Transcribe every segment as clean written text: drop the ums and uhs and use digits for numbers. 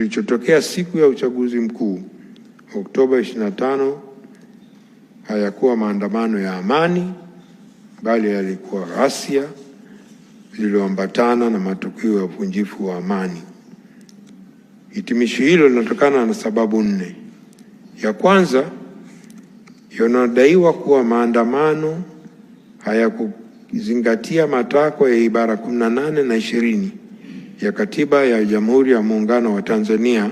Kilichotokea siku ya uchaguzi mkuu Oktoba 25 hayakuwa maandamano ya amani, bali yalikuwa ghasia zilizoambatana na matukio ya uvunjifu wa amani. Hitimisho hilo linatokana na sababu nne. Ya kwanza, yanadaiwa kuwa maandamano hayakuzingatia matakwa ya ibara 18 na 20 ya Katiba ya Jamhuri ya Muungano wa Tanzania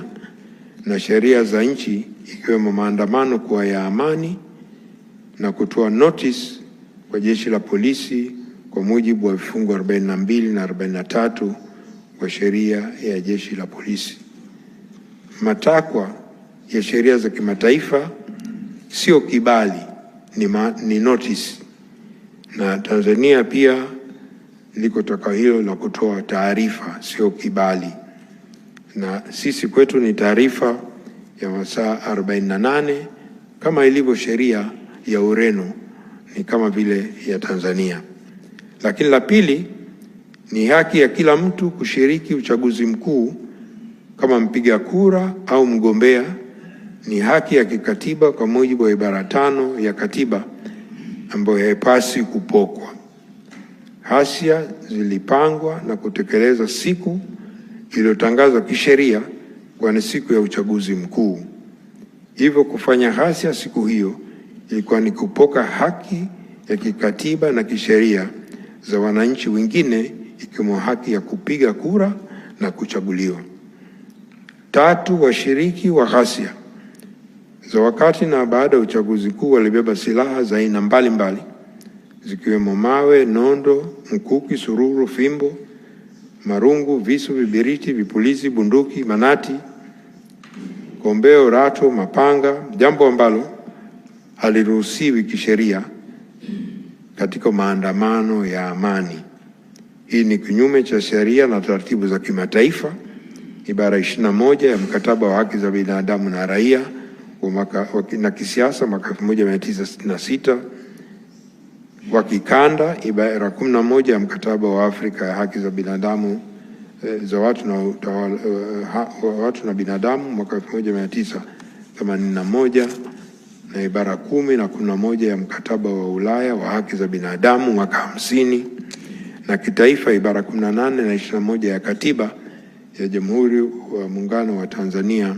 na sheria za nchi, ikiwemo maandamano kuwa ya amani na kutoa notice kwa jeshi la polisi kwa mujibu wa vifungu 42 na 43 wa sheria ya jeshi la polisi. Matakwa ya sheria za kimataifa sio kibali, ni notice, na Tanzania pia liko takwa hilo la kutoa taarifa, sio kibali, na sisi kwetu ni taarifa ya masaa 48 kama ilivyo sheria ya Ureno, ni kama vile ya Tanzania. Lakini la pili ni haki ya kila mtu kushiriki uchaguzi mkuu kama mpiga kura au mgombea. Ni haki ya kikatiba kwa mujibu wa ibara 5 ya katiba ambayo haipaswi kupokwa. Ghasia zilipangwa na kutekeleza siku iliyotangazwa kisheria kwa ni siku ya uchaguzi mkuu. Hivyo kufanya ghasia siku hiyo ilikuwa ni kupoka haki ya kikatiba na kisheria za wananchi wengine, ikiwemo haki ya kupiga kura na kuchaguliwa. Tatu, washiriki wa ghasia za wakati na baada ya uchaguzi mkuu walibeba silaha za aina mbalimbali zikiwemo mawe, nondo, mkuki, sururu, fimbo, marungu, visu, vibiriti, vipulizi, bunduki, manati, kombeo, rato, mapanga, jambo ambalo haliruhusiwi kisheria katika maandamano ya amani. Hii ni kinyume cha sheria na taratibu za kimataifa, ibara 21 ya mkataba wa haki za binadamu na raia na kisiasa mwaka 1966, wa kikanda ibara 11 ya mkataba wa Afrika ya haki za binadamu za watu na binadamu mwaka 1981 na ibara 10 na 11 ya mkataba wa Ulaya wa haki za binadamu mwaka 50, na kitaifa ibara 18 na 21 ya katiba ya Jamhuri wa Muungano wa Tanzania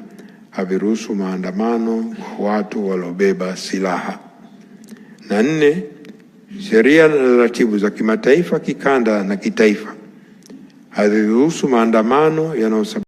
haviruhusu maandamano kwa watu waliobeba silaha. Na 4, sheria na taratibu za kimataifa, kikanda na kitaifa haziruhusu maandamano yanayosababisha